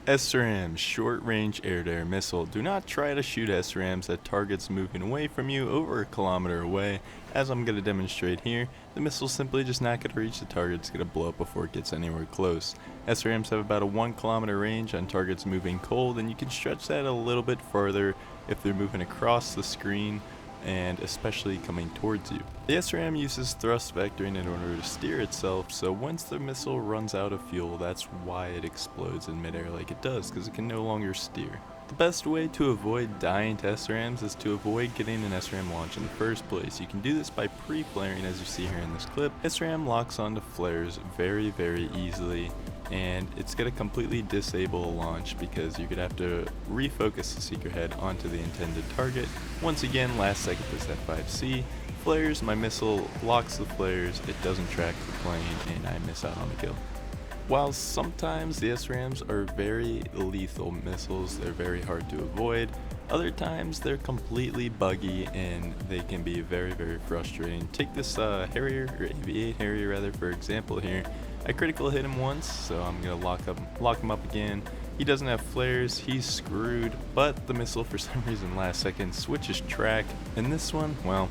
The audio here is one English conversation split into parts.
SRAAMs, short-range air-to-air missile. Do not try to shoot SRAAMs at targets moving away from you over a kilometer away. As I'm going to demonstrate here, the missile's simply just not going to reach the target, it's going to blow up before it gets anywhere close. SRAAMs have about a 1 kilometer range on targets moving cold, and you can stretch that a little bit farther if they're moving across the screen, and especially coming towards you. The SRAAM uses thrust vectoring in order to steer itself, so once the missile runs out of fuel, that's why it explodes in midair like it does, because it can no longer steer. The best way to avoid dying to SRAAMs is to avoid getting an SRAAM launch in the first place. You can do this by pre-flaring, as you see here in this clip. SRAAM locks onto flares very easily, and it's going to completely disable a launch because you're going to have to refocus the seeker head onto the intended target. Once again, last second this F5C. Flares, my missile locks the flares, it doesn't track the plane, and I miss out on the kill. While sometimes the SRAAMs are very lethal missiles, they're very hard to avoid, other times they're completely buggy and they can be very frustrating. Take this Harrier, or AV-8 Harrier rather, for example here. I critical hit him once, so I'm going to lock him up again. He doesn't have flares, he's screwed, but the missile for some reason last second switches track, and this one, well,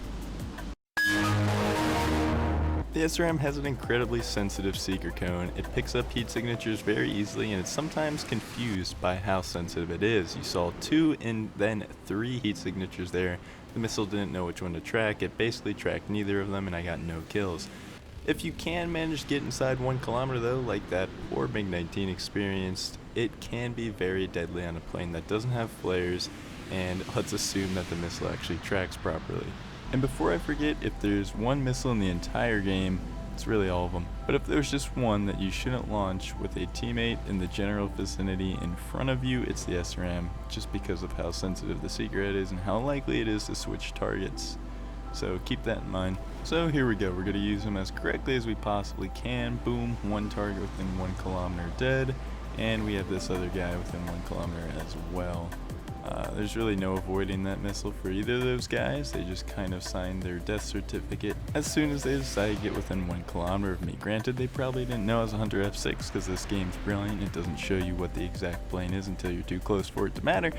the SRAAM has an incredibly sensitive seeker cone. It picks up heat signatures very easily, and it's sometimes confused by how sensitive it is. You saw 2 and then 3 heat signatures there. The missile didn't know which one to track. It basically tracked neither of them, and I got no kills. If you can manage to get inside 1 kilometer though, like that poor MiG-19 experienced, it can be very deadly on a plane that doesn't have flares, and let's assume that the missile actually tracks properly. And before I forget, if there's one missile in the entire game, it's really all of them, but if there's just one that you shouldn't launch with a teammate in the general vicinity in front of you, it's the SRAAM, just because of how sensitive the seeker head is and how likely it is to switch targets. So keep that in mind. So here we go, we're going to use them as correctly as we possibly can. Boom, 1 target within 1 kilometer dead, and we have this other guy within 1 kilometer as well. There's really no avoiding that missile for either of those guys. They just kind of signed their death certificate as soon as they decided to get within 1 kilometer of me. Granted, they probably didn't know I was a Hunter F6 because this game's brilliant. It doesn't show you what the exact plane is until you're too close for it to matter,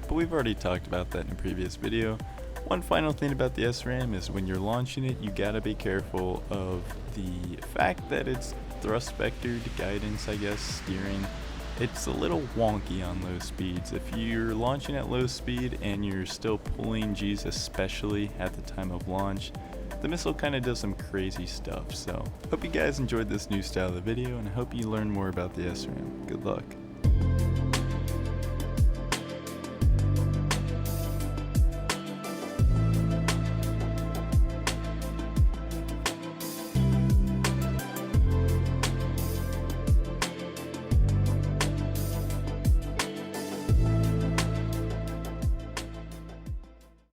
but we've already talked about that in a previous video. One final thing about the SRAAM is when you're launching it, you gotta be careful of the fact that it's thrust vectored guidance, I guess, steering. It's a little wonky on low speeds. If you're launching at low speed and you're still pulling G's, especially at the time of launch, the missile kind of does some crazy stuff. So hope you guys enjoyed this new style of video, and I hope you learn more about the SRAAM. Good luck.